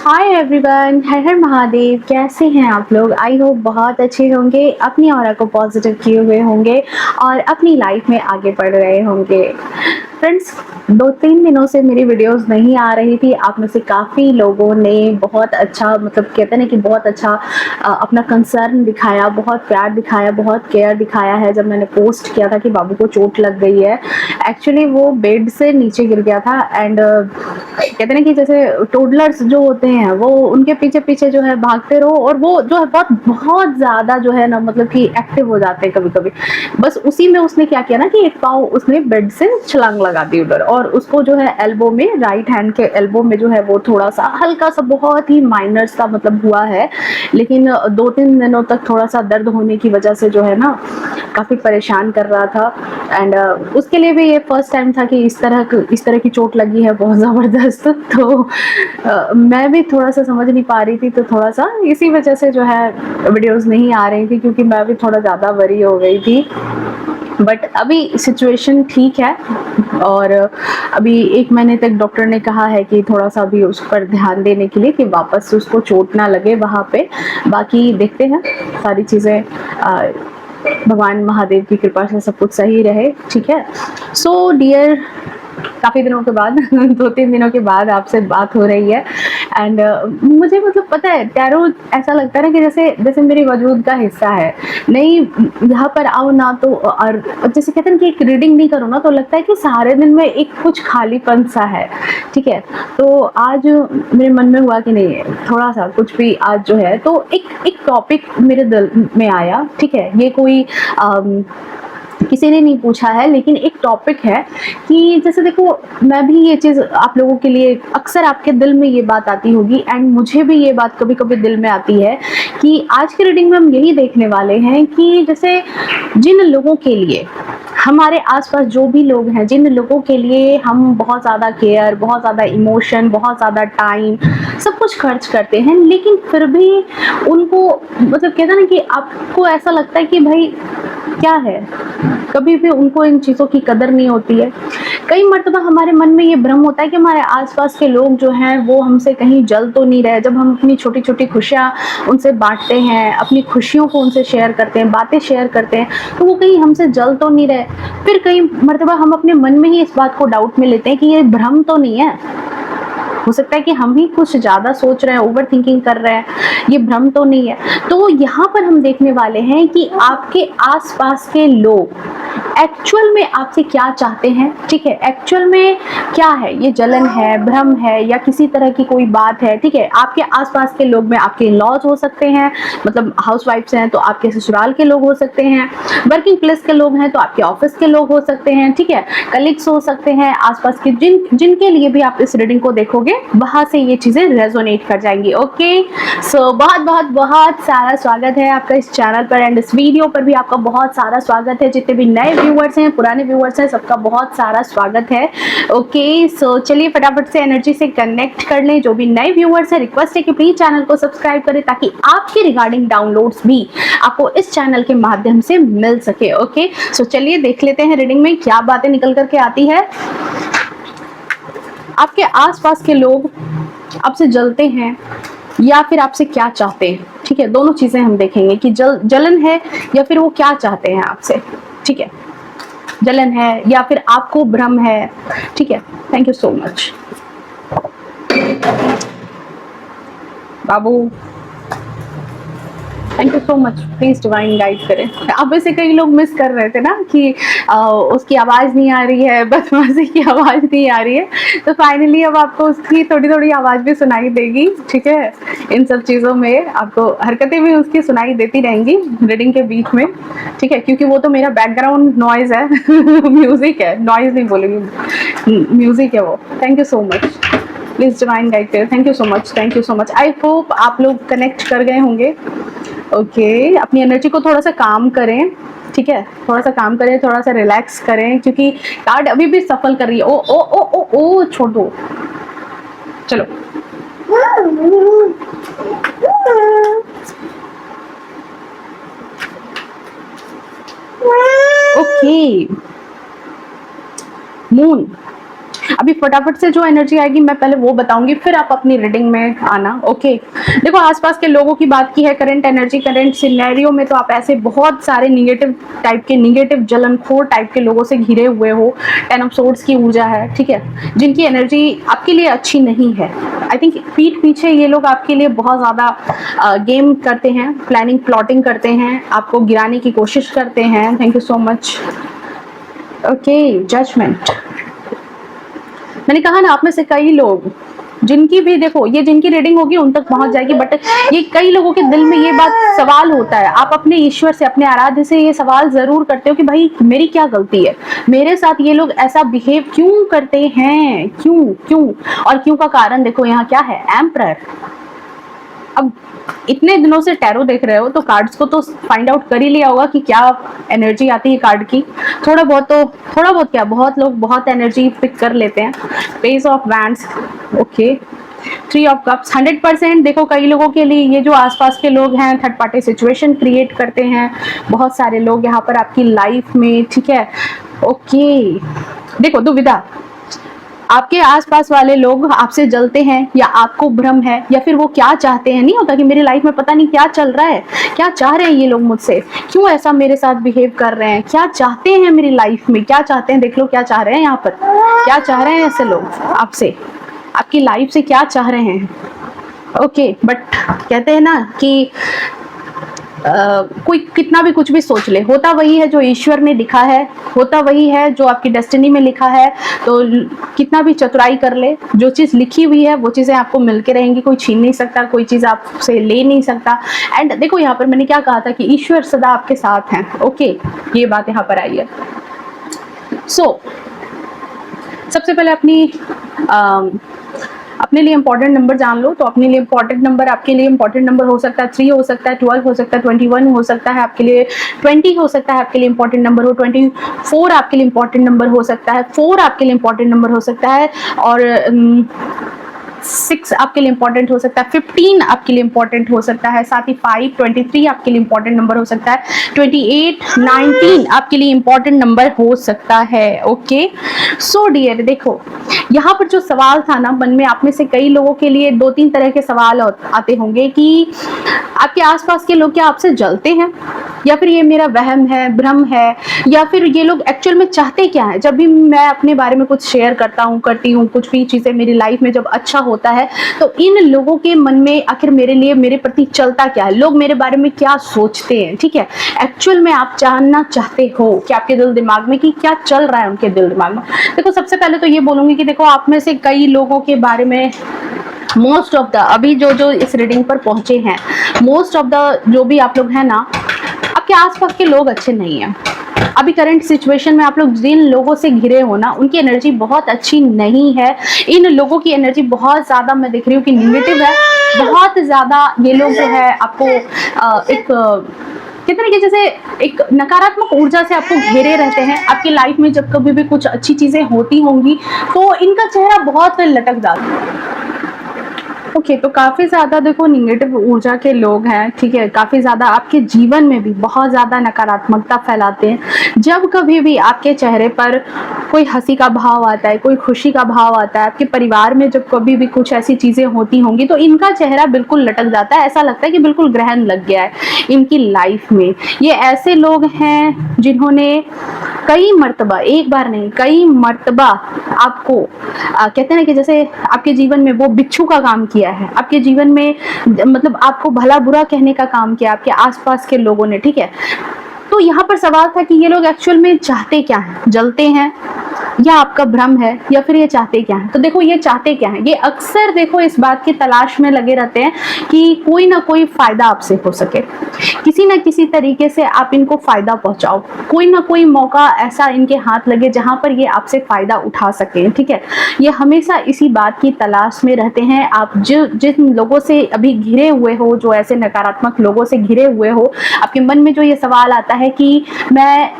Hi everyone, हर हर महादेव। कैसे हैं आप लोग? आई होप बहुत अच्छे होंगे, अपनी ऑरा को पॉजिटिव किए हुए होंगे और अपनी लाइफ में आगे बढ़ रहे होंगे। फ्रेंड्स, 2-3 दिनों से मेरी वीडियोस नहीं आ रही थी। आप में से काफ़ी लोगों ने बहुत अच्छा, मतलब कहते हैं ना कि बहुत अच्छा अपना कंसर्न दिखाया, बहुत प्यार दिखाया, बहुत केयर दिखाया है। जब मैंने पोस्ट किया था कि बाबू को चोट लग गई है, एक्चुअली वो बेड से नीचे गिर गया था एंड कहते हैं ना कि जैसे टोडलर्स जो होते हैं वो उनके पीछे पीछे जो है भागते रहो और वो जो है बहुत बहुत ज़्यादा जो है ना, मतलब कि एक्टिव हो जाते हैं कभी कभी। बस उसी में उसने क्या किया ना कि एक पाँव उसने बेड से छलांग लगा दी उधर, और उसको जो है एल्बो में, राइट हैंड के एल्बो में जो है वो थोड़ा सा हल्का सा, बहुत ही माइनर सा मतलब हुआ है। लेकिन 2-3 दिनों तक थोड़ा सा दर्द होने की वजह से जो है ना काफ़ी परेशान कर रहा था। एंड उसके लिए भी ये फर्स्ट टाइम था कि इस तरह की चोट लगी है बहुत ज़बरदस्त। तो मैं भी थोड़ा सा समझ नहीं पा रही थी, तो थोड़ा सा इसी वजह से जो है वीडियोस नहीं आ रही थी, क्योंकि मैं भी थोड़ा ज़्यादा वरी हो गई थी। बट अभी सिचुएशन ठीक है और अभी 1 महीने तक डॉक्टर ने कहा है कि थोड़ा सा अभी उस पर ध्यान देने के लिए, कि वापस से उसको चोट ना लगे वहाँ पे। बाकी देखते हैं, सारी चीज़ें भगवान महादेव की कृपा से सब कुछ सही रहे। ठीक है। सो डियर, काफ़ी दिनों के बाद 2-3 दिनों के बाद आपसे बात हो रही है। एंड मुझे मतलब पता है, टैरो ऐसा लगता है ना कि जैसे जैसे मेरे वजूद का हिस्सा है। नहीं, यहाँ पर आओ ना तो, और जैसे कहते हैं कि एक रीडिंग नहीं करो ना तो लगता है कि सारे दिन में एक कुछ खालीपन सा है। ठीक है। तो आज मेरे मन में हुआ कि नहीं, थोड़ा सा कुछ भी आज जो है, तो एक एक टॉपिक मेरे दिल में आया। ठीक है। ये कोई किसी ने नहीं पूछा है, लेकिन एक टॉपिक है कि जैसे देखो, मैं भी ये चीज़ आप लोगों के लिए, अक्सर आपके दिल में ये बात आती होगी एंड मुझे भी ये बात कभी कभी दिल में आती है कि आज की रीडिंग में हम यही देखने वाले हैं कि जैसे जिन लोगों के लिए, हमारे आसपास जो भी लोग हैं, जिन लोगों के लिए हम बहुत ज़्यादा केयर, बहुत ज़्यादा इमोशन, बहुत ज़्यादा टाइम, सब कुछ खर्च करते हैं, लेकिन फिर भी उनको, मतलब कहते हैं ना कि आपको ऐसा लगता है कि भाई क्या है, कभी भी उनको इन चीज़ों की कदर नहीं होती है। कई मर्तबा हमारे मन में ये भ्रम होता है कि हमारे आसपास के लोग जो हैं वो हमसे कहीं जल तो नहीं रहे। जब हम अपनी छोटी छोटी खुशियाँ उनसे बांटते हैं, अपनी खुशियों को उनसे शेयर करते हैं, बातें शेयर करते हैं, तो वो कहीं हमसे जल तो नहीं रहे। फिर कई मर्तबा हम अपने मन में ही इस बात को डाउट में लेते हैं कि ये भ्रम तो नहीं है, हो सकता है कि हम ही कुछ ज़्यादा सोच रहे हैं, ओवर थिंकिंग कर रहे हैं, ये भ्रम तो नहीं है। तो यहाँ पर हम देखने वाले हैं कि आपके आसपास के लोग एक्चुअल में आपसे क्या चाहते हैं। ठीक है। एक्चुअल में क्या है, ये जलन है, भ्रम है, या किसी तरह की कोई बात है। ठीक है। आपके आसपास के लोग में आपके इन-लॉज हो सकते हैं, मतलब हाउस वाइफ्स हैं तो आपके ससुराल के लोग हो सकते हैं, वर्किंग प्लेस के लोग हैं तो आपके ऑफिस के लोग हो सकते हैं। ठीक है। कलीग्स हो सकते हैं, आसपास के जिनके लिए भी आप इस रीडिंग को देखोगे वहां से ये चीजें रेजोनेट कर जाएंगी। ओके। सो बहुत बहुत बहुत सारा स्वागत है आपका इस चैनल पर एंड इस वीडियो पर भी आपका बहुत सारा स्वागत है। जितने भी नए व्यूअर्स हैं, पुराने व्यूअर्स हैं, सबका बहुत सारा स्वागत है। ओके। सो चलिए फटाफट से एनर्जी से कनेक्ट कर लें। जो भी नए व्यूअर्स हैं, रिक्वेस्ट है कि प्लीज चैनल को सब्सक्राइब करें ताकि आपके रिगार्डिंग डाउनलोड्स भी आपको इस चैनल के माध्यम से मिल सके। ओके। सो चलिए देख लेते हैं रीडिंग में क्या बातें निकल करके आती है। आपके आसपास के लोग आपसे जलते हैं या फिर आपसे क्या चाहते हैं। ठीक है। दोनों चीजें हम देखेंगे कि जलन है या फिर वो क्या चाहते हैं आपसे। ठीक है। जलन है या फिर आपको भ्रम है। ठीक है। Thank you so much Babu, thank you so much. Please divine guide करें। अब ऐसे कई लोग मिस कर रहे थे ना कि उसकी आवाज़ नहीं आ रही है, बदमाशी की आवाज़ नहीं आ रही है, तो फाइनली अब आपको उसकी थोड़ी थोड़ी आवाज़ भी सुनाई देगी। ठीक है। इन सब चीज़ों में आपको हरकतें भी उसकी सुनाई देती रहेंगी रीडिंग के बीच में। ठीक है। क्योंकि वो तो मेरा बैकग्राउंड नॉइज़ है म्यूज़िक है, नॉइज़ नहीं बोलेगी, म्यूज़िक है वो। Thank you so much. Please divine guide करें। Thank you so much, thank you so much. I hope आप लोग कनेक्ट कर गए होंगे। ओके। अपनी एनर्जी को थोड़ा सा काम करें। ठीक है। थोड़ा सा काम करें, थोड़ा सा रिलैक्स करें, क्योंकि कार्ड अभी भी सफल कर रही है। ओ ओ ओ ओ ओ, छोड़ दो। चलो। ओके। मून, अभी फटाफट से जो एनर्जी आएगी मैं पहले वो बताऊंगी, फिर आप अपनी रीडिंग में आना। ओके, देखो आसपास के लोगों की बात की है, करंट एनर्जी, करंट सिनेरियो में तो आप ऐसे बहुत सारे निगेटिव टाइप के, निगेटिव जलनखोर टाइप के लोगों से घिरे हुए हो। 10 ऑफ सोर्ड्स की ऊर्जा है, ठीक है, जिनकी एनर्जी आपके लिए अच्छी नहीं है। आई थिंक पीठ पीछे ये लोग आपके लिए बहुत ज़्यादा गेम करते हैं, प्लानिंग प्लॉटिंग करते हैं, आपको गिराने की कोशिश करते हैं। Thank you so much. Okay, judgment. मैंने कहा ना, आप में से कई लोग जिनकी भी, देखो ये जिनकी रीडिंग होगी उन तक पहुंच जाएगी, बट ये कई लोगों के दिल में ये बात सवाल होता है। आप अपने ईश्वर से, अपने आराध्य से ये सवाल जरूर करते हो कि भाई मेरी क्या गलती है, मेरे साथ ये लोग ऐसा बिहेव क्यों करते हैं, क्यों क्यों, और क्यों का कारण देखो यहाँ क्या है, एम्परर। अब इतने दिनों से टैरो देख रहे हो तो कार्ड्स को तो फाइंड आउट कर ही लिया होगा कि क्या एनर्जी आती है कार्ड की। थोड़ा बहुत क्या, बहुत लोग बहुत एनर्जी पिक कर लेते हैं। Page of wands, okay, 3 of cups. 100% देखो कई लोगों के लिए ये जो आसपास के लोग हैं थर्ड पार्टी सिचुएशन क्रिएट करते हैं, बहुत सारे लोग यहाँ पर आपकी लाइफ में, ठीक है। ओके, देखो दुविधा, आपके आसपास वाले लोग आपसे जलते हैं या आपको भ्रम है, या फिर वो क्या चाहते हैं, नहीं होता कि मेरी लाइफ में पता नहीं क्या चल रहा है, क्या चाह रहे हैं ये लोग मुझसे, क्यों ऐसा मेरे साथ बिहेव कर रहे हैं, क्या चाहते हैं मेरी लाइफ में, क्या चाहते हैं, देख लो क्या चाह रहे हैं यहाँ पर, क्या चाह रहे हैं ऐसे लोग आपसे, आपकी लाइफ से क्या चाह रहे हैं। ओके, बट कहते हैं ना कि कोई कितना भी कुछ भी सोच ले, होता वही है जो ईश्वर ने लिखा है, होता वही है जो आपकी डेस्टिनी में लिखा है। तो कितना भी चतुराई कर ले, जो चीज़ लिखी हुई है वो चीज़ें आपको मिलके रहेंगी, कोई छीन नहीं सकता, कोई चीज़ आपसे ले नहीं सकता। एंड देखो यहाँ पर मैंने क्या कहा था कि ईश्वर सदा आपके साथ हैं। ओके, ये बात यहाँ पर आई है। सबसे पहले अपने लिए इंपॉर्टेंट नंबर जान लो। तो अपने लिए इंपॉर्टेंट नंबर, आपके लिए इंपॉर्टेंट नंबर हो सकता है 3, हो सकता है 12, हो सकता है 21, हो सकता है आपके लिए 20, हो सकता है आपके लिए इंपॉर्टेंट नंबर हो 24, आपके लिए इंपॉर्टेंट नंबर हो सकता है 4, आपके लिए इंपॉर्टेंट नंबर हो सकता है, और 6 आपके लिए इंपॉर्टेंट हो सकता है, 15 आपके लिए इंपॉर्टेंट हो सकता है, साथ ही 5, 23 आपके लिए इंपॉर्टेंट नंबर हो सकता है, 28, 19 आपके लिए इंपॉर्टेंट नंबर हो सकता है। ओके, सो डियर, देखो यहाँ पर जो सवाल था ना मन में, आप में से कई लोगों के लिए 2-3 तरह के सवाल आते होंगे कि आपके आसपास के लोग क्या आपसे जलते हैं, या फिर ये मेरा वहम है, भ्रम है, या फिर ये लोग एक्चुअल में चाहते क्या है। जब भी मैं अपने बारे में कुछ शेयर करती हूँ, कुछ भी चीज़ें मेरी लाइफ में जब अच्छा होता है, तो इन लोगों के मन में आखिर मेरे लिए, मेरे प्रति चलता क्या है, लोग मेरे बारे में क्या सोचते हैं, ठीक है। एक्चुअल में आप जानना चाहते हो कि आपके दिल दिमाग में कि क्या चल रहा है उनके दिल दिमाग में। देखो सबसे पहले तो ये बोलूँगी कि देखो आप में से कई लोगों के बारे में, मोस्ट ऑफ द, अभी जो इस रीडिंग पर पहुंचे हैं, मोस्ट ऑफ द जो भी आप लोग हैं ना, आपके आसपास के लोग अच्छे नहीं हैं। अभी करंट सिचुएशन में आप लोग जिन लोगों से घिरे हो ना, उनकी एनर्जी बहुत अच्छी नहीं है। इन लोगों की एनर्जी बहुत ज़्यादा मैं देख रही हूँ कि निगेटिव है, बहुत ज़्यादा। ये लोग जो है आपको एक कितने तरीके जैसे एक नकारात्मक ऊर्जा से आपको घेरे रहते हैं। आपकी लाइफ में जब कभी भी कुछ अच्छी चीज़ें होती होंगी तो इनका चेहरा बहुत लटक जाता है। ओके, तो काफ़ी ज़्यादा देखो निगेटिव ऊर्जा के लोग हैं, ठीक है। काफ़ी ज़्यादा आपके जीवन में भी बहुत ज़्यादा नकारात्मकता फैलाते हैं। जब कभी भी आपके चेहरे पर कोई हंसी का भाव आता है, कोई खुशी का भाव आता है, आपके परिवार में जब कभी भी कुछ ऐसी चीज़ें होती होंगी तो इनका चेहरा बिल्कुल लटक जाता है। ऐसा लगता है कि बिल्कुल ग्रहण लग गया है इनकी लाइफ में। ये ऐसे लोग हैं जिन्होंने कई मर्तबा, एक बार नहीं कई मर्तबा आपको कहते हैं ना कि जैसे आपके जीवन में वो बिच्छू का काम किया है, आपके जीवन में मतलब आपको भला बुरा कहने का काम किया आपके आसपास के लोगों ने, ठीक है। तो यहाँ पर सवाल था कि ये लोग एक्चुअल में चाहते क्या हैं, जलते हैं या आपका भ्रम है, या फिर ये चाहते क्या हैं। तो देखो ये चाहते क्या हैं, ये अक्सर देखो इस बात की तलाश में लगे रहते हैं कि कोई ना कोई फायदा आपसे हो सके, किसी ना किसी तरीके से आप इनको फायदा पहुंचाओ, कोई ना कोई मौका ऐसा इनके हाथ लगे जहां पर ये आपसे फायदा उठा सके, ठीक है। ये हमेशा इसी बात की तलाश में रहते हैं। आप जिन लोगों से अभी घिरे हुए हो, जो ऐसे नकारात्मक लोगों से घिरे हुए हो, आपके मन में जो ये सवाल आता है कि मैं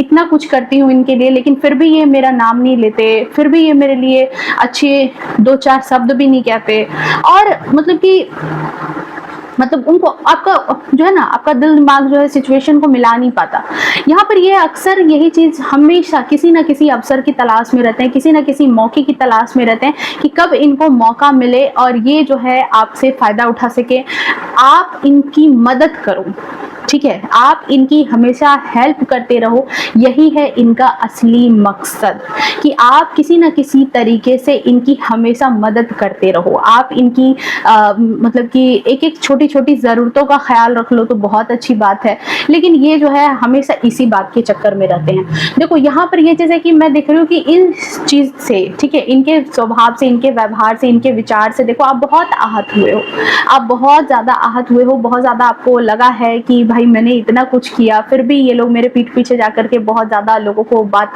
इतना कुछ करती हूँ इनके लिए लेकिन फिर भी ये मेरा नाम नहीं लेते, फिर भी ये मेरे लिए अच्छे 2-4 शब्द भी नहीं कहते, और मतलब कि मतलब उनको आपका जो है ना, आपका दिल दिमाग जो है सिचुएशन को मिला नहीं पाता। यहाँ पर ये अक्सर यही चीज़ हमेशा किसी ना किसी अवसर की तलाश में रहते हैं, किसी ना किसी मौके की तलाश में रहते हैं कि कब इनको मौका मिले और ये जो है आपसे फ़ायदा उठा सके, आप इनकी मदद करो, ठीक है, आप इनकी हमेशा हेल्प करते रहो। यही है इनका असली मकसद कि आप किसी न किसी तरीके से इनकी हमेशा मदद करते रहो। आप इनकी मतलब कि एक एक छोटी छोटी ज़रूरतों का ख्याल रख लो तो बहुत अच्छी बात है, लेकिन ये जो है हमेशा इसी बात के चक्कर में रहते हैं। देखो यहाँ पर ये चीज़ है कि मैं देख रही हूँ कि इस चीज़ से, ठीक है, इनके स्वभाव से, इनके व्यवहार से, इनके विचार से, देखो आप बहुत आहत हुए हो, आप बहुत ज़्यादा आहत हुए हो, बहुत ज़्यादा आपको लगा है कि भाई मैंने इतना कुछ किया फिर भी ये लोग मेरे पीठ पीछे जा करके बहुत ज़्यादा लोगों को बात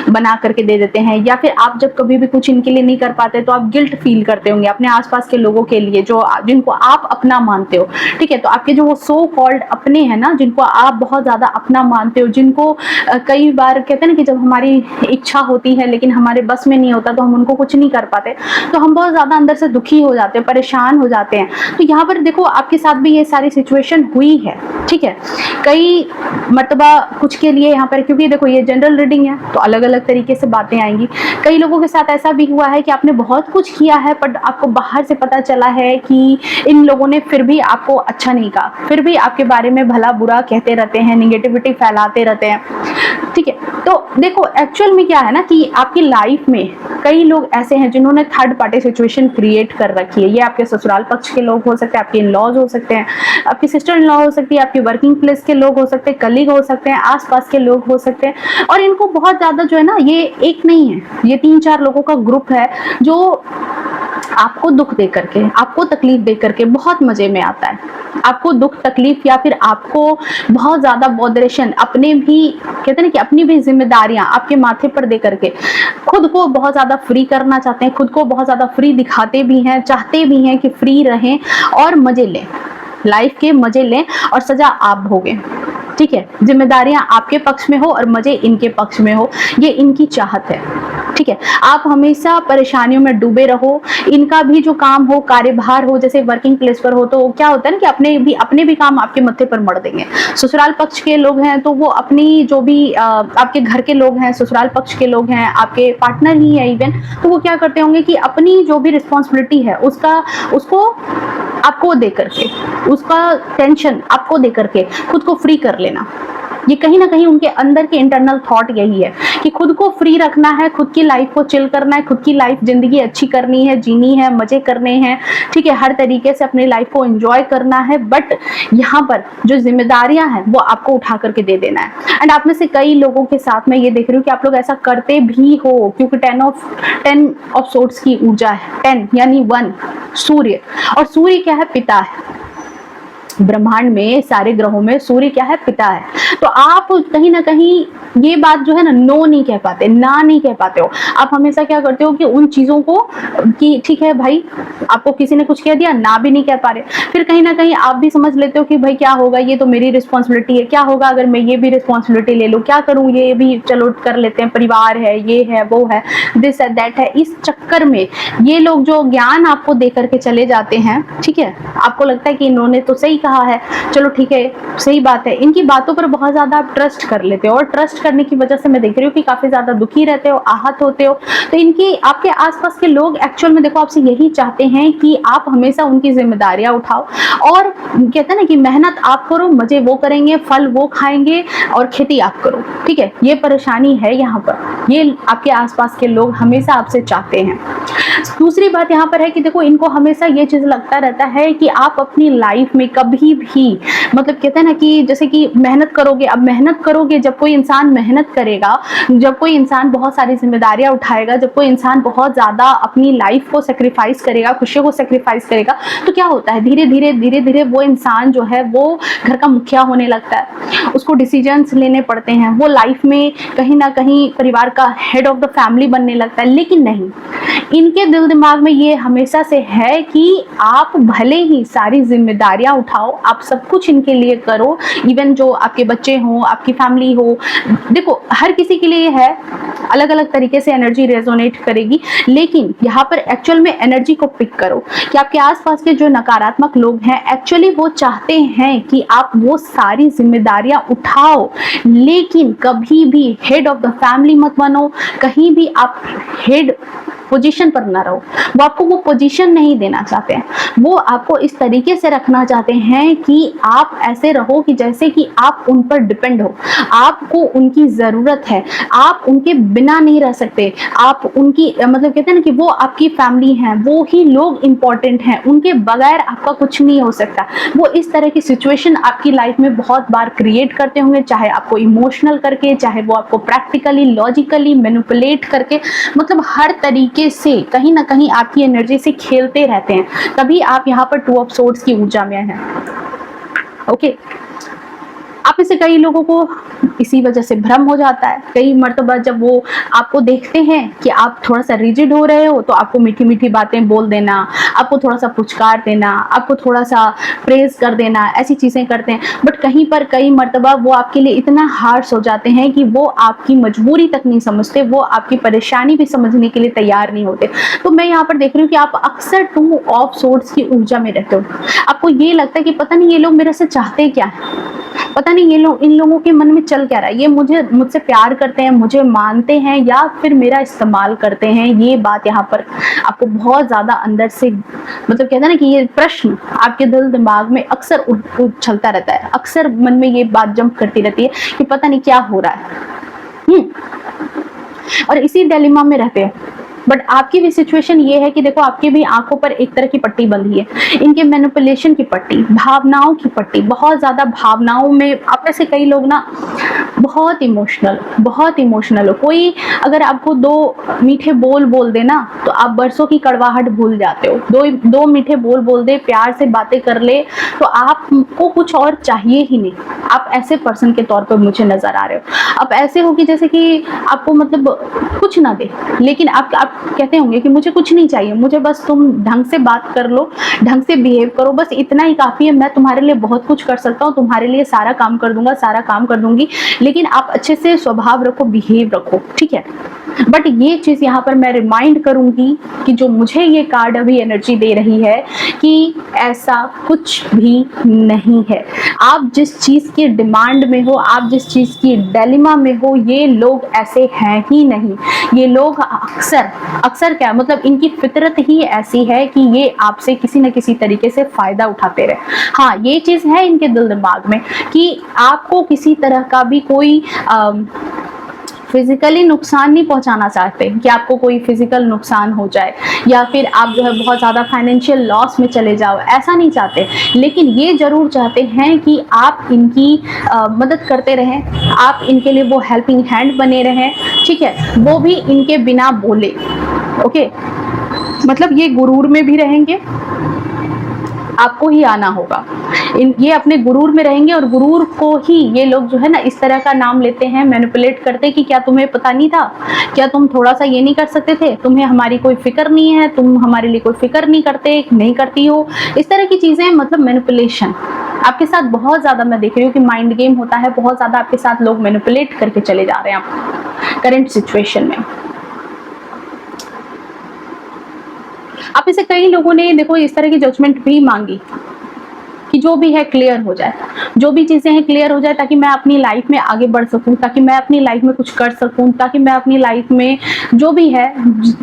बना करके दे देते हैं। या फिर आप जब कभी भी कुछ इनके लिए नहीं कर पाते तो आप गिल्ट फील करते होंगे अपने आसपास के लोगों के लिए जो जिनको आप अपना मानते हो, ठीक है। तो आपके जो वो सो कॉल्ड अपने हैं ना, जिनको आप बहुत ज़्यादा अपना मानते हो, जिनको कई बार कहते हैं ना कि जब हमारी इच्छा होती है लेकिन हमारे बस में नहीं होता तो हम उनको कुछ नहीं कर पाते, तो हम बहुत ज़्यादा अंदर से दुखी हो जाते हैं, परेशान हो जाते हैं। तो यहाँ पर देखो आपके साथ भी ये सारी सिचुएशन हुई है, ठीक है। कई मर्तबा कुछ के लिए यहाँ पर, क्योंकि देखो ये जनरल रीडिंग है तो अलग अलग तरीके से बातें आएंगी। कई लोगों के साथ ऐसा भी हुआ है कि आपने बहुत कुछ किया है बट आपको बाहर से पता चला है कि इन लोगों ने फिर भी आपको अच्छा नहीं कहा, फिर भी आपके बारे में भला बुरा कहते रहते हैं, निगेटिविटी फैलाते रहते हैं, ठीक है। तो देखो एक्चुअल में क्या है ना कि आपकी लाइफ में कई लोग ऐसे हैं जिन्होंने थर्ड पार्टी सिचुएशन क्रिएट कर रखी है। ये आपके ससुराल पक्ष के लोग हो सकते हैं, आपके इन लॉज हो सकते हैं, आपकी सिस्टर इन लॉ हो सकती है, आपकी वर्किंग प्लेस के लोग हो सकते हैं, कलीग हो सकते हैं, आसपास के लोग हो सकते हैं। और इनको बहुत ज्यादा जो है ना, ये एक नहीं है, ये 3-4 लोगों का ग्रुप है जो आपको दुख दे करके, आपको तकलीफ दे करके बहुत मजे में आता है। आपको दुख तकलीफ या फिर आपको बहुत ज्यादा बॉदरेशन, अपने भी कहते हैं ना कि अपनी भी जिम्मेदारियां आपके माथे पर दे करके खुद को बहुत ज्यादा फ्री करना चाहते हैं, खुद को बहुत ज्यादा फ्री दिखाते भी हैं, चाहते भी हैं कि फ्री रहें और मजे लें, लाइफ के मजे लें और सजा आप भोगें, ठीक है। जिम्मेदारियां आपके पक्ष में हो और मजे इनके पक्ष में हो, ये इनकी चाहत है, ठीक है। आप हमेशा परेशानियों में डूबे रहो, इनका भी जो काम हो, कार्यभार हो, जैसे वर्किंग प्लेस पर हो तो क्या होता है ना कि अपने भी काम आपके मत्थे पर मढ़ देंगे। ससुराल पक्ष के लोग हैं तो वो अपनी जो भी आपके घर के लोग हैं, ससुराल पक्ष के लोग हैं, आपके पार्टनर ही है इवन, तो वो क्या करते होंगे कि अपनी जो भी रिस्पॉन्सिबिलिटी है उसको आपको दे करके, उसका टेंशन आपको दे करके खुद को फ्री कर लेना। ये कहीं ना कहीं उनके अंदर के इंटरनल थॉट यही है कि खुद को फ्री रखना है, खुद की लाइफ को चिल करना है, खुद की लाइफ जिंदगी अच्छी करनी है, जीनी है, मजे करने हैं, ठीक है, हर तरीके से अपनी लाइफ को एंजॉय करना है। बट यहाँ पर जो जिम्मेदारियां हैं वो आपको उठा करके दे देना है। एंड आप में से कई लोगों के साथ मैं ये देख रही हूँ कि आप लोग ऐसा करते भी हो, क्योंकि 10 ऑफ सोर्ड्स की ऊर्जा है, 10 यानी 1 सूर्य, और सूर्य क्या है, पिता है। ब्रह्मांड में सारे ग्रहों में सूर्य क्या है, पिता है। तो आप कहीं ना कहीं ये बात जो है ना, नो नहीं कह पाते, ना नहीं कह पाते हो। आप हमेशा क्या करते हो कि उन चीजों को कि ठीक है भाई, आपको किसी ने कुछ कह दिया, ना भी नहीं कह पा रहे, फिर कहीं ना कहीं आप भी समझ लेते हो कि भाई क्या होगा, ये तो मेरी रिस्पॉन्सिबिलिटी है, क्या होगा अगर मैं ये भी रिस्पॉन्सिबिलिटी ले लूँ, क्या करूँ, ये भी चलो कर लेते हैं, परिवार है, ये है, वो है, दिस है, दैट है। इस चक्कर में ये लोग जो ज्ञान आपको दे करके चले जाते हैं, ठीक है, आपको लगता है कि इन्होंने तो सही कहा है, चलो ठीक है, सही बात है, इनकी बातों पर बहुत ज्यादा आप ट्रस्ट कर लेते हो, और ट्रस्ट करने की वजह से मैं देख रही हूँ कि काफी ज्यादा दुखी रहते हो, आहत होते हो। तो इनकी आपके आसपास के लोग एक्चुअल में देखो आपसे यही चाहते हैं कि आप हमेशा उनकी जिम्मेदारियां उठाओ, और कहते हैं ना कि मेहनत आप करो, मजे वो करेंगे, फल वो खाएंगे, और खेती आप करो, ठीक है। ये परेशानी है यहाँ पर, ये आपके आसपास के लोग हमेशा आपसे चाहते हैं। दूसरी बात यहाँ पर है कि देखो इनको हमेशा ये चीज लगता रहता है कि आप अपनी लाइफ में कभी भी, मतलब कहते हैं ना कि जैसे कि मेहनत करोगे, अब मेहनत करोगे, जब कोई इंसान मेहनत करेगा, जब कोई इंसान बहुत सारी जिम्मेदारियां उठाएगा, जब कोई इंसान बहुत ज्यादा अपनी लाइफ को सेक्रीफाइस करेगा, खुशियों को सेक्रीफाइस करेगा, तो क्या होता है, धीरे धीरे वो इंसान जो है वो घर का मुखिया होने लगता है, उसको डिसीजंस लेने पड़ते हैं, वो लाइफ में कहीं ना कहीं परिवार का हेड ऑफ द फैमिली बनने लगता है। लेकिन नहीं, इनके दिल दिमाग में ये हमेशा से है कि आप भले ही सारी जिम्मेदारियां उठाओ, आप सब कुछ इनके लिए करो, इवन जो आपके बच्चे बच्चे हों, आपकी फैमिली हो, देखो हर किसी के लिए है, अलग अलग तरीके से एनर्जी रेजोनेट करेगी, लेकिन यहाँ पर एक्चुअल में एनर्जी को पिक करो कि आपके आसपास के जो नकारात्मक लोग हैं एक्चुअली वो चाहते हैं कि आप वो सारी जिम्मेदारियां उठाओ, लेकिन कभी भी हेड ऑफ द फैमिली मत बनो, कहीं भी आप हेड पोजीशन पर ना रहो। वो आपको वो पोजीशन नहीं देना चाहते हैं, वो आपको इस तरीके से रखना चाहते हैं कि आप ऐसे रहो कि जैसे कि आप उन पर डिपेंड हो, आपको उनकी ज़रूरत है, आप उनके बिना नहीं रह सकते, आप उनकी मतलब कहते हैं ना कि वो आपकी फैमिली हैं, वो ही लोग इम्पॉर्टेंट हैं, उनके बगैर आपका कुछ नहीं हो सकता। वो इस तरह की सिचुएशन आपकी लाइफ में बहुत बार क्रिएट करते होंगे, चाहे आपको इमोशनल करके, चाहे वो आपको प्रैक्टिकली लॉजिकली मैनिपुलेट करके, मतलब हर तरीके से कहीं ना कहीं आपकी एनर्जी से खेलते रहते हैं। तभी आप यहाँ पर 2 ऑफ सोर्ड्स की ऊर्जा में हैं। ओके, आप में से कई लोगों को इसी वजह से भ्रम हो जाता है। कई मर्तबा जब वो आपको देखते हैं कि आप थोड़ा सा रिजिड हो रहे हो, तो आपको मीठी मीठी बातें बोल देना, आपको थोड़ा सा पुचकार देना, आपको थोड़ा सा प्रेज कर देना, ऐसी चीज़ें करते हैं। बट कहीं पर कई मर्तबा वो आपके लिए इतना हार्श हो जाते हैं कि वो आपकी मजबूरी तक नहीं समझते, वो आपकी परेशानी भी समझने के लिए तैयार नहीं होते। तो मैं यहाँ पर देख रही हूँ कि आप अक्सर 2 ऑफ सोर्ड्स की ऊर्जा में रहते हो। आपको ये लगता है कि पता नहीं ये लोग मेरे से चाहते क्या है, पता नहीं ये लोग, इन लोगों के मन में चल क्या रहा है, ये मुझसे प्यार करते हैं, मुझे मानते हैं, या फिर मेरा इस्तेमाल करते हैं। ये बात यहाँ पर आपको बहुत ज़्यादा अंदर से मतलब कहते हैं ना कि ये प्रश्न आपके दिल दिमाग में अक्सर उछलता रहता है, अक्सर मन में ये बात जंप करती रहती है कि पता नहीं क्या हो रहा है। और इसी डिलेमा में रहते हैं। बट आपकी भी सिचुएशन ये है कि देखो आपकी भी आंखों पर एक तरह की पट्टी बंधी है, इनके मैनिपुलेशन की पट्टी, भावनाओं की पट्टी, बहुत ज़्यादा भावनाओं में। आप में से कई लोग ना बहुत इमोशनल हो। कोई अगर आपको 2 मीठे बोल दे ना, तो आप बरसों की कड़वाहट भूल जाते हो। 2 मीठे बोल दे, प्यार से बातें कर ले, तो आपको कुछ और चाहिए ही नहीं। आप ऐसे पर्सन के तौर पर मुझे नजर आ रहे हो। आप ऐसे हो कि जैसे कि आपको मतलब कुछ ना दे, लेकिन आप कहते होंगे कि मुझे कुछ नहीं चाहिए, मुझे बस तुम ढंग से बात कर लो, ढंग से बिहेव करो, बस इतना ही काफ़ी है। मैं तुम्हारे लिए बहुत कुछ कर सकता हूँ, तुम्हारे लिए सारा काम कर दूंगा, सारा काम कर दूंगी, लेकिन आप अच्छे से स्वभाव रखो, बिहेव रखो, ठीक है। बट ये चीज़ यहाँ पर मैं रिमाइंड करूँगी कि जो मुझे ये कार्ड अभी एनर्जी दे रही है कि ऐसा कुछ भी नहीं है। आप जिस चीज़ की डिमांड में हो, आप जिस चीज़ की डिलेमा में हो, ये लोग ऐसे हैं ही नहीं। ये लोग अक्सर क्या मतलब इनकी फितरत ही ऐसी है कि ये आपसे किसी न किसी तरीके से फ़ायदा उठाते रहे। हाँ, ये चीज़ है इनके दिल दिमाग में कि आपको किसी तरह का भी कोई फिजिकली नुकसान नहीं पहुंचाना चाहते, कि आपको कोई फिजिकल नुकसान हो जाए या फिर आप जो है बहुत ज़्यादा फाइनेंशियल लॉस में चले जाओ, ऐसा नहीं चाहते। लेकिन ये ज़रूर चाहते हैं कि आप इनकी मदद करते रहें, आप इनके लिए वो हेल्पिंग हैंड बने रहें, ठीक है, वो भी इनके बिना बोले। ओके, मतलब ये गुरूर में भी रहेंगे, आपको ही आना होगा। ये अपने गुरूर में रहेंगे और गुरूर को ही ये लोग जो है ना इस तरह का नाम लेते हैं, मैनिपुलेट करते हैं कि क्या तुम्हें पता नहीं था, क्या तुम थोड़ा सा ये नहीं कर सकते थे, तुम्हें हमारी कोई फिक्र नहीं है, तुम हमारे लिए कोई फिक्र नहीं करते, नहीं करती हो, इस तरह की चीज़ें। मतलब मैनिपुलेशन आपके साथ बहुत ज़्यादा मैं देख रही हूँ कि माइंड गेम होता है, बहुत ज़्यादा आपके साथ लोग मैनिपुलेट करके चले जा रहे हैं आप करंट सिचुएशन में। आप इसे कई लोगों ने देखो इस तरह की जजमेंट भी मांगी कि जो भी है क्लियर हो जाए, जो भी चीज़ें हैं क्लियर हो जाए, ताकि मैं अपनी लाइफ में आगे बढ़ सकूं, ताकि मैं अपनी लाइफ में कुछ कर सकूं, ताकि मैं अपनी लाइफ में जो भी है,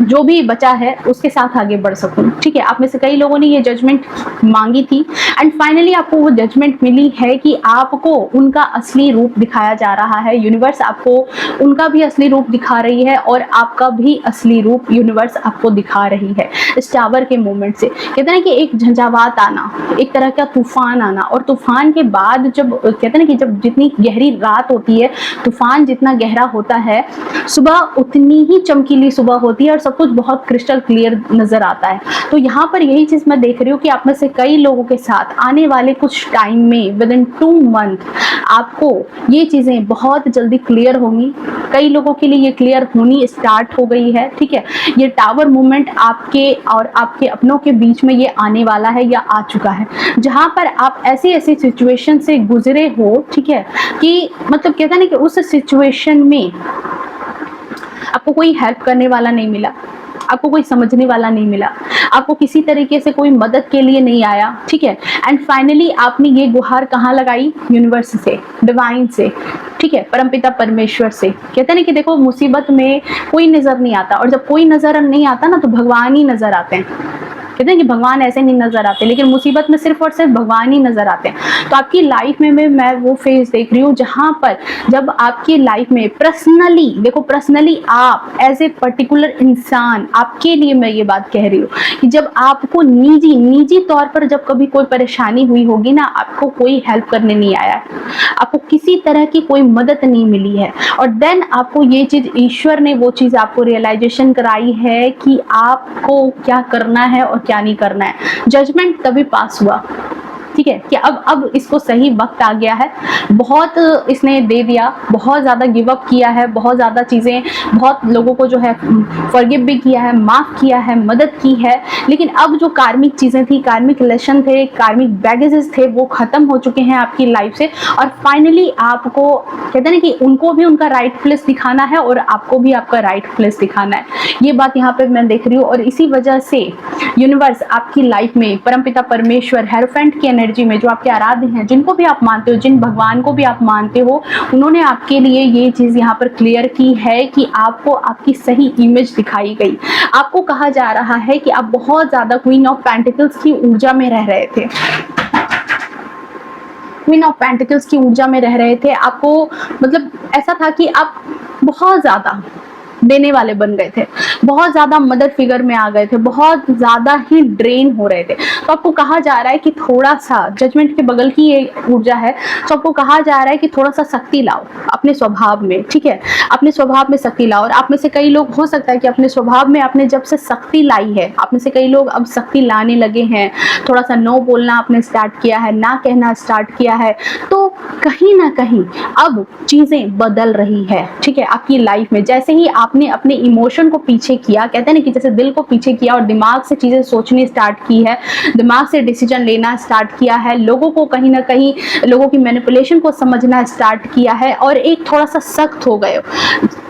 जो भी बचा है उसके साथ आगे बढ़ सकूं, ठीक है। आप में से कई लोगों ने ये जजमेंट मांगी थी एंड फाइनली आपको वो जजमेंट मिली है कि आपको उनका असली रूप दिखाया जा रहा है। यूनिवर्स आपको उनका भी असली रूप दिखा रही है और आपका भी असली रूप यूनिवर्स आपको दिखा रही है इस टावर के मोमेंट से। कहते हैं कि एक झंझावात आना, एक तरह का तूफान आना, और तूफान के बाद जब कहते हैं ना कि जब जितनी गहरी रात होती है, तूफान जितना गहरा होता है, सुबह उतनी ही चमकीली सुबह होती है और सब कुछ बहुत क्रिस्टल क्लियर नजर आता है। तो यहाँ पर यही चीज मैं देख रही हूँ कि आप में से कई लोगों के साथ आने वाले कुछ टाइम में, विद इन 2 मंथ, आपको ये चीजें बहुत जल्दी क्लियर होंगी। कई लोगों के लिए ये क्लियर होनी स्टार्ट हो गई है, ठीक है। ये टावर मूवमेंट आपके और आपके अपनों के बीच में ये आने वाला है या आ चुका है, जहाँ पर पर आप ऐसी ऐसी सिचुएशन से गुजरे हो, ठीक है, कि मतलब कहते हैं ना कि उस सिचुएशन में आपको कोई हेल्प करने वाला नहीं मिला, आपको कोई समझने वाला नहीं मिला, आपको किसी तरीके से कोई मदद के लिए नहीं आया, ठीक है। एंड फाइनली आपने ये गुहार कहाँ लगाई? यूनिवर्स से, डिवाइन से, ठीक है, परमपिता परमेश्वर से। कहते हैं ना कि देखो मुसीबत में कोई नजर नहीं आता, और जब कोई नजर नहीं आता ना तो भगवान ही नजर आते हैं। कहते हैं कि भगवान ऐसे नहीं नजर आते, लेकिन मुसीबत में सिर्फ और सिर्फ भगवान ही नजर आते हैं। तो आपकी लाइफ में मैं वो फेज देख रही हूँ जहां पर जब आपकी लाइफ में पर्सनली, देखो पर्सनली आप एज ए पर्टिकुलर इंसान, आपके लिए मैं ये बात कह रही हूँ कि जब आपको निजी तौर पर जब कभी कोई परेशानी हुई होगी ना, आपको कोई हेल्प करने नहीं आया, आपको किसी तरह की कोई मदद नहीं मिली है, और देन आपको ये चीज, ईश्वर ने वो चीज आपको रियलाइजेशन कराई है कि आपको क्या करना है और क्या नहीं करना है। जजमेंट तभी पास हुआ, ठीक है, कि अब इसको सही वक्त आ गया है। बहुत इसने दे दिया, बहुत ज़्यादा गिव अप किया है, बहुत ज़्यादा चीज़ें, बहुत लोगों को जो है फॉरगिव भी किया है, माफ़ किया है, मदद की है, लेकिन अब जो कार्मिक चीज़ें थी, कार्मिक लेसन थे, कार्मिक बैगेजेस थे, वो ख़त्म हो चुके हैं आपकी लाइफ से। और फाइनली आपको कहते हैं ना कि उनको भी उनका राइट प्लेस दिखाना है और आपको भी आपका राइट प्लेस दिखाना है। ये बात यहाँ पे मैं देख रही हूँ, और इसी वजह से यूनिवर्स आपकी लाइफ में परमपिता परमेश्वर, हेरोफेंट की एनर्जी में, जो आपके आराध्य हैं, जिनको भी आप मानते हो, जिन भगवान को भी आप मानते हो, उन्होंने आपके लिए ये चीज़ यहाँ पर क्लियर की है कि आपको आपकी सही इमेज दिखाई गई। आपको कहा जा रहा है कि आप बहुत ज़्यादा क्वीन ऑफ पेंटिकल्स की ऊर्जा में रह रहे थे, क्वीन ऑफ पेंटिकल्स की ऊर्जा में रह रहे थे। आपको मतलब ऐसा था कि आप बहुत ज़्यादा देने वाले बन गए थे, बहुत ज्यादा मदर फिगर में आ गए थे, बहुत ज्यादा ही ड्रेन हो रहे थे। तो आपको कहा जा रहा है कि थोड़ा सा, जजमेंट के बगल की ये ऊर्जा है, तो आपको कहा जा रहा है कि थोड़ा सा शक्ति लाओ अपने स्वभाव में, ठीक है, अपने स्वभाव में शक्ति लाओ। और आप में से कई लोग हो सकता है कि अपने स्वभाव में आपने जब से शक्ति लाई है, आप में से कई लोग अब शक्ति लाने लगे हैं, थोड़ा सा नो बोलना आपने स्टार्ट किया है, ना कहना स्टार्ट किया है, तो कहीं ना कहीं अब चीजें बदल रही है, ठीक है, आपकी लाइफ में। जैसे ही आपने अपने इमोशन को पीछे किया, कहते हैं ना कि जैसे दिल को पीछे किया और दिमाग से चीजें सोचनी स्टार्ट की है, दिमाग से डिसीजन लेना स्टार्ट किया है, लोगों को कहीं ना कहीं, लोगों की मैनिपुलेशन को समझना स्टार्ट किया है, और एक थोड़ा सा सख्त हो गए,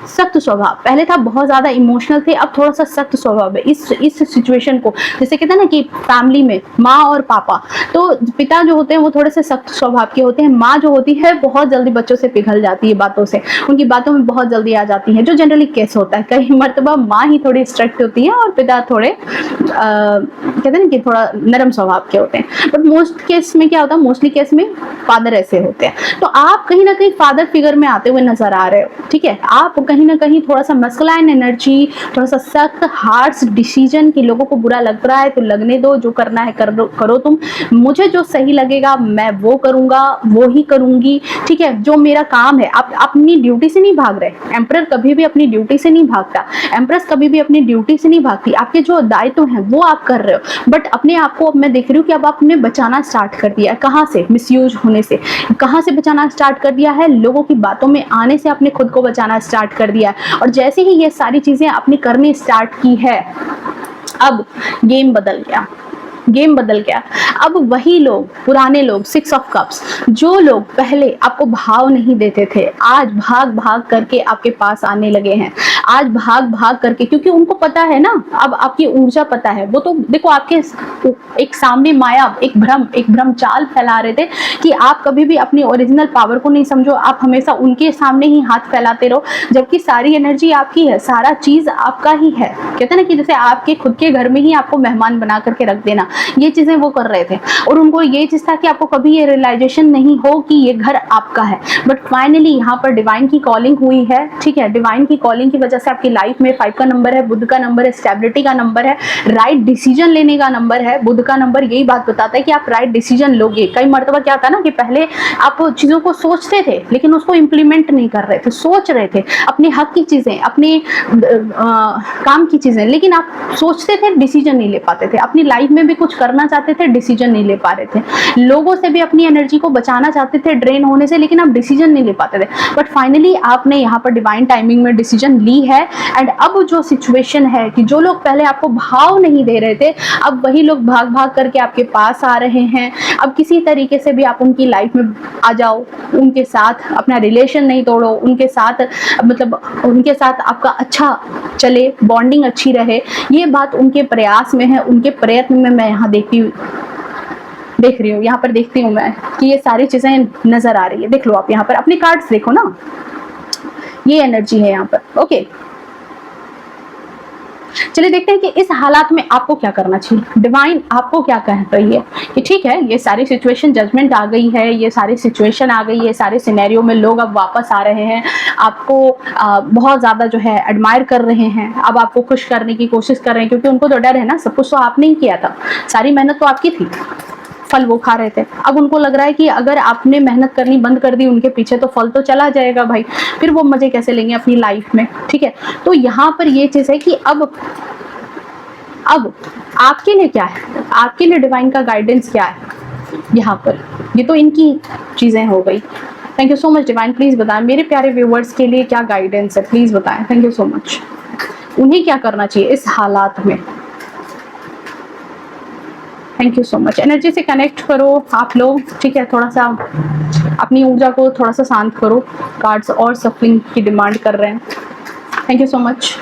सख्त स्वभाव। पहले था बहुत ज्यादा इमोशनल थे, अब थोड़ा सा सख्त स्वभाव है। इस सिचुएशन को, जैसे कहते हैं ना कि फैमिली में माँ और पापा, तो पिता जो होते हैं वो थोड़े से सख्त स्वभाव के होते हैं, माँ जो होती है बहुत जल्दी बच्चों से पिघल जाती है बातों से, उनकी बातों में बहुत जल्दी आ जाती है, जो जनरली केस होता है। कई मर्तबा माँ ही थोड़ी स्ट्रिक्ट होती है और पिता थोड़े कहते हैं ना कि थोड़ा नरम स्वभाव के होते हैं। बट मोस्ट केस में क्या होता है, मोस्टली केस में फादर ऐसे होते हैं। तो आप कहीं ना कहीं फादर फिगर में आते हुए नजर आ रहे हो, ठीक है, आप कहीं ना कहीं थोड़ा सा मस्कुलाइन एनर्जी, थोड़ा सा सख्त हार्श डिसीजन, कि लोगों को बुरा लग रहा है तो लगने दो, जो करना है करो तुम, मुझे जो सही लगेगा मैं वो करूंगा, वो ही करूंगी, ठीक है, जो मेरा काम है। आप अपनी ड्यूटी से नहीं भाग रहे। एम्परर कभी भी अपनी ड्यूटी से नहीं भागता, एम्प्रेस कभी भी अपनी ड्यूटी से नहीं भागती। आपके जो दायित्व हैं वो आप कर रहे हो, बट अपने आप को अब मैं देख रही हूँ कि अब आपने बचाना स्टार्ट कर दिया है। कहाँ से? मिसयूज होने से। कहाँ से बचाना स्टार्ट कर दिया है? लोगों की बातों में आने से आपने खुद को बचाना स्टार्ट कर दिया है। और जैसे ही ये सारी चीजें आपने करनी स्टार्ट की है, अब गेम बदल गया, गेम बदल गया। अब वही लोग, पुराने लोग, 6 ऑफ कप्स, जो लोग पहले आपको भाव नहीं देते थे, आज भाग भाग करके आपके पास आने लगे हैं। आज भाग भाग करके, क्योंकि उनको पता है ना, अब आपकी ऊर्जा पता है। वो तो देखो आपके एक सामने माया, एक भ्रम चाल फैला रहे थे कि आप कभी भी अपनी ओरिजिनल पावर को नहीं समझो, आप हमेशा उनके सामने ही हाथ फैलाते रहो, जबकि सारी एनर्जी आपकी है, सारा चीज आपका ही है। कहते हैं ना कि जैसे आपके खुद के घर में ही आपको मेहमान बना करके रख देना, ये चीजें वो कर रहे थे। और उनको ये चीज था कि आपको कभी ये रियलाइजेशन नहीं हो कि ये घर आपका है। बट फाइनली यहाँ पर डिवाइन की कॉलिंग हुई है, ठीक है, डिवाइन की कॉलिंग की वजह से आपकी लाइफ में 5 का नंबर है, बुध का नंबर है, स्टेबिलिटी का नंबर है, राइट डिसीजन लेने का नंबर है। बुध का नंबर यही बात बताता है कि आप राइट डिसीजन लोगे। कई मर्तबा क्या था ना कि पहले आप चीजों को सोचते थे लेकिन उसको इंप्लीमेंट नहीं कर रहे थे, सोच रहे थे अपने हक की चीजें, अपने काम की चीजें, लेकिन आप सोचते थे, डिसीजन नहीं ले पाते थे। अपनी लाइफ में भी कुछ करना चाहते थे, डिसीजन नहीं ले पा रहे थे। लोगों से भी अपनी एनर्जी को बचाना चाहते थे ड्रेन होने से, लेकिन आप डिसीजन नहीं ले पाते थे। बट फाइनली आपने यहाँ पर डिवाइन टाइमिंग में डिसीजन ली है। एंड अब जो सिचुएशन है कि जो लोग पहले आपको भाव नहीं दे रहे थे, अब वही लोग भाग भाग करके आपके पास आ रहे हैं। अब किसी तरीके से भी आप उनकी लाइफ में आ जाओ, उनके साथ अपना रिलेशन नहीं तोड़ो, उनके साथ मतलब उनके साथ आपका अच्छा चले, बॉन्डिंग अच्छी रहे, ये बात उनके प्रयास में है, उनके प्रयत्न में मैं यहाँ देख रही हूँ, यहाँ पर देखती हूँ मैं कि ये सारी चीजें नजर आ रही है। देख लो आप यहाँ पर अपने कार्ड्स देखो ना, ये एनर्जी है यहाँ पर। ओके, चलिए देखते हैं कि इस हालात में आपको क्या करना चाहिए। डिवाइन आपको क्या कह रही है कि ठीक है, ये सारी सिचुएशन जजमेंट आ गई है, ये सारी सिचुएशन आ गई है, सारे सिनेरियो में लोग अब वापस आ रहे हैं, आपको बहुत ज़्यादा जो है एडमायर कर रहे हैं, अब आपको खुश करने की कोशिश कर रहे हैं, क्योंकि उनको तो डर है ना, सब कुछ तो आपने ही किया था, सारी मेहनत तो आपकी थी, फल वो खा रहे थे। अब उनको लग रहा है कि अगर आपने मेहनत करनी बंद कर दी उनके पीछे, तो फल तो चला जाएगा भाई, फिर वो मजे कैसे लेंगे अपनी लाइफ में। ठीक है, तो यहाँ पर ये चीज है कि अब आपके लिए क्या है, आपके लिए डिवाइन का गाइडेंस क्या है यहाँ पर। ये तो इनकी चीजें हो गई। Thank you so much divine, please बताएं मेरे प्यारे व्यूवर्स के लिए क्या गाइडेंस है, प्लीज बताएं। Thank you so much. उन्हें क्या करना चाहिए इस हालात में। Thank you so much. Energy से कनेक्ट करो आप लोग, ठीक है, थोड़ा सा अपनी ऊर्जा को थोड़ा सा शांत करो। कार्ड्स और सफलिंग की डिमांड कर रहे हैं। Thank you so much.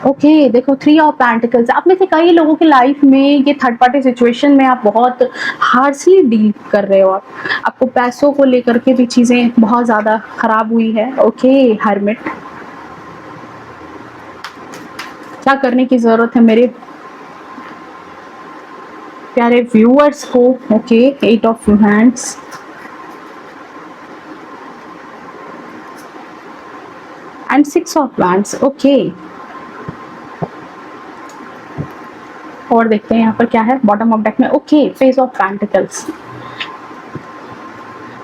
Okay, देखो 3 ऑफ पेंटिकल्स। आप में से कई लोगों की लाइफ में ये थर्ड पार्टी सिचुएशन में आप बहुत हार्शली डील कर रहे हो। आपको पैसों को लेकर के भी चीजें बहुत ज्यादा खराब हुई है। ओके, हर्मिट, क्या करने की जरूरत है मेरे प्यारे व्यूअर्स को। Okay, 8 of hands, and 6 of wands. Okay, और देखते हैं यहाँ पर क्या है बॉटम ऑफ डेक में। Okay, page of pentacles.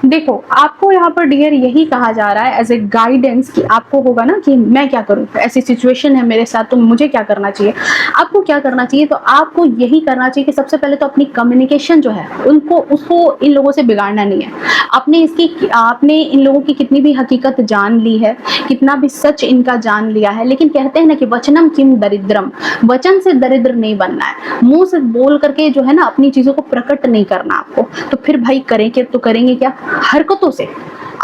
देखो आपको यहाँ पर डियर यही कहा जा रहा है एज ए गाइडेंस कि आपको होगा ना कि मैं क्या करूँ, ऐसी सिचुएशन है मेरे साथ तो मुझे क्या करना चाहिए। आपको क्या करना चाहिए, तो आपको यही करना चाहिए कि सबसे पहले तो अपनी कम्युनिकेशन जो है उसको इन लोगों से बिगाड़ना नहीं है। आपने इन लोगों की कितनी भी हकीकत जान ली है, कितना भी सच इनका जान लिया है, लेकिन कहते हैं ना कि वचनम किम दरिद्रम, वचन से दरिद्र नहीं बनना है। मुंह से बोल करके जो है ना अपनी चीजों को प्रकट नहीं करना आपको। तो फिर भाई करेंगे क्या, हरकतों से,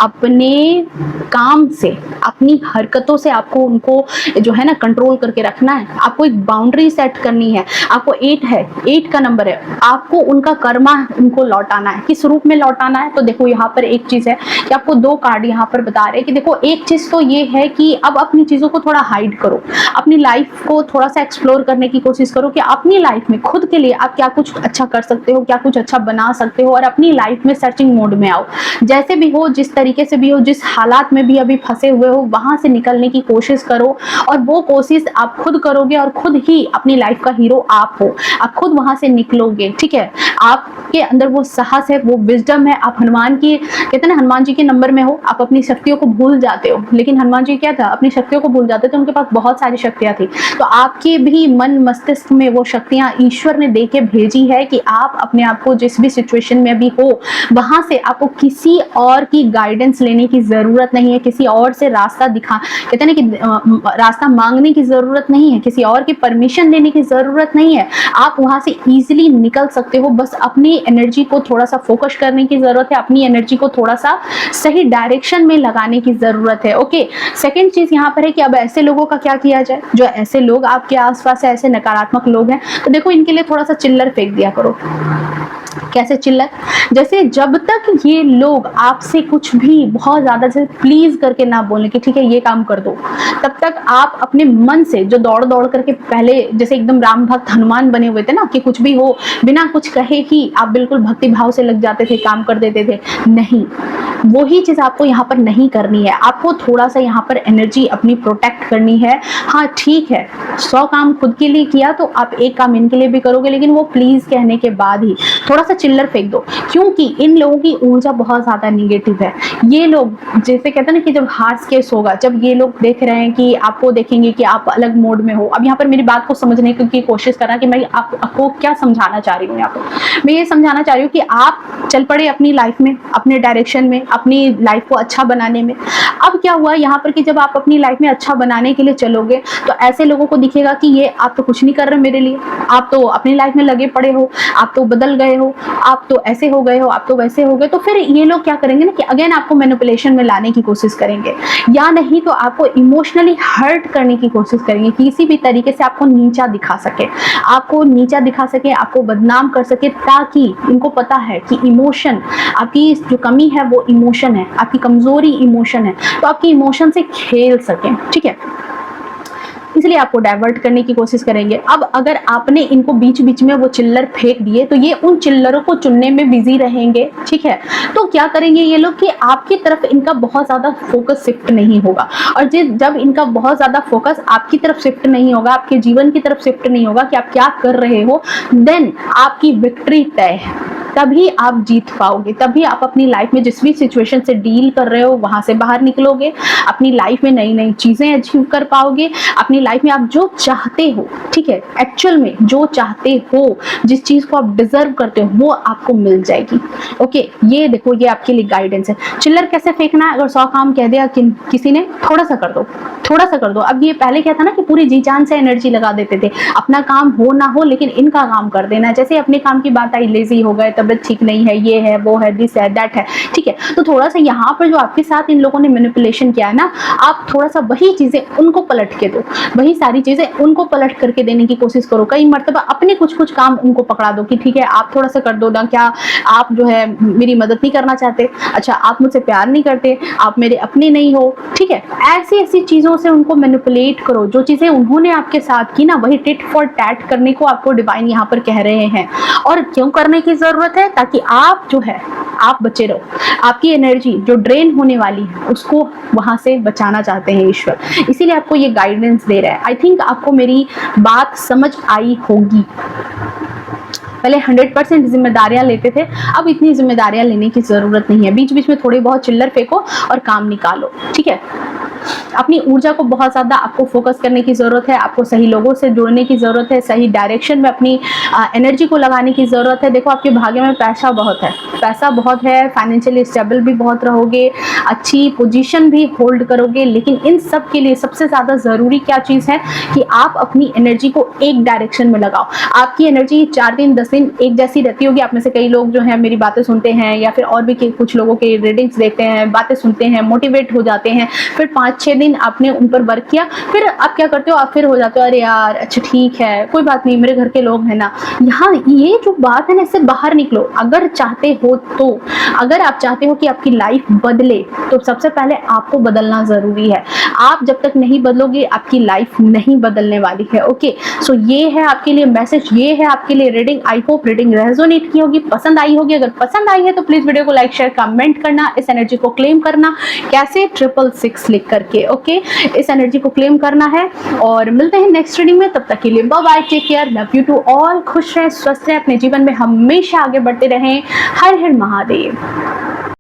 अपने काम से, अपनी हरकतों से आपको उनको जो है ना कंट्रोल करके रखना है। आपको एक बाउंड्री सेट करनी है। आपको 8 का नंबर है, आपको उनका कर्मा उनको लौटाना है। किस रूप में लौटाना है, तो देखो यहाँ पर एक चीज है कि आपको 2 कार्ड यहाँ पर बता रहे हैं कि देखो एक चीज तो ये है कि अब अपनी चीजों को थोड़ा हाइड करो, अपनी लाइफ को थोड़ा सा एक्सप्लोर करने की कोशिश करो कि अपनी लाइफ में खुद के लिए आप क्या कुछ अच्छा कर सकते हो, क्या कुछ अच्छा बना सकते हो, और अपनी लाइफ में सर्चिंग मोड में आओ। जैसे भी हो, जिस तरीके से भी हो, जिस हालात में भी अभी फंसे हुए हो, वहां से निकलने की कोशिश करो। और वो कोशिश आप खुद करोगे और खुद ही अपनी लाइफ का हीरो आप हो। आप खुद वहां से निकलोगे। ठीक है, आपके अंदर वो साहस है, वो विजडम है। आप हनुमान की, कहते हैं ना हनुमान जी के नंबर में हो। आप अपनी शक्तियों को भूल जाते हो, लेकिन हनुमान जी क्या था, अपनी शक्तियों को भूल जाते थे। उनके पास बहुत सारी शक्तियां थी। तो आपके भी मन मस्तिष्क में वो शक्तियां ईश्वर ने दे के भेजी है कि आप अपने आप को जिस भी सिचुएशन में अभी हो, वहां से आपको किसी और की गाइडेंस लेने की जरूरत नहीं है, किसी और से रास्ता कहते हैं ना कि रास्ता मांगने की जरूरत नहीं है, किसी और की परमिशन लेने की जरूरत नहीं है। आप वहां से इजीली निकल सकते हो। बस अपनी एनर्जी को थोड़ा सा फोकस करने की जरूरत है, अपनी एनर्जी को थोड़ा सा सही डायरेक्शन में लगाने की जरूरत है। ओके, सेकेंड चीज यहाँ पर है कि अब ऐसे लोगों का क्या किया जाए, जो ऐसे लोग आपके आसपास ऐसे नकारात्मक लोग हैं, तो देखो इनके लिए थोड़ा सा चिल्लर फेंक दिया करो। कैसे चिल्लर, जैसे जब तक ये लोग आपसे कुछ भी बहुत ज्यादा से प्लीज करके ना बोलें कि ठीक है ये काम कर दो, तब तक आप अपने मन से जो दौड़ दौड़ करके पहले जैसे एकदम राम भक्त हनुमान बने हुए थे ना, कि कुछ भी हो बिना कुछ कहे ही आप बिल्कुल भक्ति भाव से लग जाते थे, काम कर देते थे, नहीं, वही चीज आपको यहाँ पर नहीं करनी है। आपको थोड़ा सा यहाँ पर एनर्जी अपनी प्रोटेक्ट करनी है। हाँ ठीक है, 100 काम खुद के लिए किया तो आप एक काम इनके लिए भी करोगे, लेकिन वो प्लीज कहने के बाद ही थोड़ा सा चिल्लर फेंक दो, क्योंकि इन लोगों की ऊर्जा बहुत ज्यादा निगेटिव है। ये लोग जैसे कहते हैं ना कि जब हार्ट केस होगा, जब ये लोग देख रहे हैं कि आपको देखेंगे कि आप अलग मोड में हो। अब यहाँ पर मेरी बात को समझने की कोशिश कर रहा कि मैं आपको क्या समझाना चाह रही हूँ। यहाँ पर मैं ये समझाना चाह रही हूँ कि आप चल पड़े अपनी लाइफ में, अपने डायरेक्शन में, अपनी लाइफ को अच्छा बनाने में। अब क्या हुआ यहाँ पर कि जब आप अपनी लाइफ में अच्छा बनाने के लिए चलोगे तो ऐसे लोगों को दिखेगा कि ये आप तो कुछ नहीं कर रहे मेरे लिए, आप तो अपनी लाइफ में लगे पड़े हो, आप तो बदल गए हो, आप तो ऐसे हो गए हो, आप तो वैसे हो गए। तो फिर ये लोग क्या करेंगे ना कि अगेन आपको मैनिपुलेशन में लाने की कोशिश करेंगे, या नहीं तो आपको इमोशनली हर्ट करने की कोशिश करेंगे, किसी भी तरीके से आपको नीचा दिखा सके, आपको नीचा दिखा सके, आपको बदनाम कर सके, ताकि इनको पता है कि इमोशन, आपकी जो कमी है वो इमोशन है, आपकी कमजोरी इमोशन है, तो आपकी इमोशन से खेल सके। ठीक है, इसलिए आपको डाइवर्ट करने की कोशिश करेंगे। अब अगर आपने इनको बीच बीच में वो चिल्लर फेंक दिए तो ये उन चिल्लरों को चुनने में बिजी रहेंगे। ठीक है, तो क्या करेंगे ये लोग कि आपकी तरफ इनका बहुत ज्यादा फोकस शिफ्ट नहीं होगा, और जब इनका बहुत ज्यादा फोकस आपकी तरफ शिफ्ट नहीं होगा, आपके जीवन की तरफ शिफ्ट नहीं होगा कि आप क्या कर रहे हो, देन आपकी विक्ट्री तय है। तभी आप जीत पाओगे, तभी आप अपनी लाइफ में जिस भी सिचुएशन से डील कर रहे हो वहां से बाहर निकलोगे, अपनी लाइफ में नई नई चीजें अचीव कर पाओगे, अपनी लाइफ में आप जो चाहते हो, ठीक है, एक्चुअल में जो चाहते हो, जिस चीज को आप डिजर्व करते हो वो आपको मिल जाएगी। ओके, ये देखो, ये आपके लिए गाइडेंस है। चिल्लर कैसे फेंकना है, अगर 100 काम कह दिया किसी ने, थोड़ा सा कर दो, थोड़ा सा कर दो। अब ये पहले क्या था ना कि पूरी जी जान से एनर्जी लगा देते थे, अपना काम हो ना हो लेकिन इनका काम कर देना। जैसे अपने काम की बात आई, लेजी हो गए, तबीयत ठीक नहीं है, ये है, वो है, दिस है, दैट है। ठीक है, तो थोड़ा सा यहाँ पर जो आपके साथ इन लोगों ने मैनिपुलेशन किया है ना, आप थोड़ा सा वही चीजें उनको पलट के दो, वही सारी चीजें उनको पलट करके देने की कोशिश करो। कई मर्तबा अपने कुछ कुछ काम उनको पकड़ा दो कि ठीक है आप थोड़ा सा कर दो ना, क्या आप जो है मेरी मदद नहीं करना चाहते, अच्छा आप मुझसे प्यार नहीं करते, आप मेरे अपने नहीं हो। ठीक है, ऐसी ऐसी चीजों से उनको मैनिपुलेट करो। जो चीजें उन्होंने आपके साथ की ना, वही टिट फॉर टैट करने को आपको डिवाइन यहाँ पर कह रहे हैं। और क्यों करने की जरूरत है, ताकि आप जो है आप बचे रहो, आपकी एनर्जी जो ड्रेन होने वाली है उसको वहां से बचाना चाहते हैं ईश्वर, इसीलिए आपको ये गाइडेंस दे रहा है। आई थिंक आपको मेरी बात समझ आई होगी। पहले 100% जिम्मेदारियां लेते थे, अब इतनी जिम्मेदारियां लेने की जरूरत नहीं है। बीच बीच में थोड़ी बहुत चिल्लर फेंको और काम निकालो। ठीक है, अपनी ऊर्जा को बहुत ज्यादा आपको फोकस करने की जरूरत है, आपको सही लोगों से जुड़ने की जरूरत है, सही डायरेक्शन में अपनी एनर्जी को लगाने की जरूरत है। देखो आपके भाग्य में पैसा बहुत है, पैसा बहुत है, फाइनेंशियली स्टेबल भी बहुत रहोगे, अच्छी पोजीशन भी होल्ड करोगे, लेकिन इन सब के लिए सबसे ज्यादा जरूरी क्या चीज है कि आप अपनी एनर्जी को एक डायरेक्शन में लगाओ। आपकी एनर्जी 4 दिन 10 दिन एक जैसी रहती होगी। आप में से कई लोग जो है मेरी बातें सुनते हैं या फिर और भी कुछ लोगों के रीडिंग्स देखते हैं, बातें सुनते हैं, मोटिवेट हो जाते हैं, फिर 5-6 दिन आपने उन पर वर्क किया, फिर आप क्या करते हो, आप फिर हो जाते हो अरे यार अच्छा ठीक है कोई बात नहीं, मेरे घर के लोग हैं ना। यहाँ ये जो बात है ना, इससे बाहर निकलो। अगर चाहते हो तो, अगर आप चाहते हो कि आपकी लाइफ बदले तो सबसे पहले आपको बदलना जरूरी है। आप जब तक नहीं बदलोगे आपकी लाइफ नहीं बदलने वाली है। ओके, सो ये है आपके लिए मैसेज, ये है आपके लिए reading. I hope reading resonate की होगी, पसंद आई होगी। अगर पसंद आई है तो प्लीज वीडियो को लाइक शेयर कमेंट करना, इस एनर्जी को क्लेम करना। कैसे 666 लिख करके, ओके, इस एनर्जी को क्लेम करना है। और मिलते हैं नेक्स्ट रीडिंग में, तब तक के लिए bye bye, take care, love you to all. खुश रहें, स्वस्थ रहें, अपने जीवन में हमेशा आगे बढ़ते रहें। हर हर महादेव।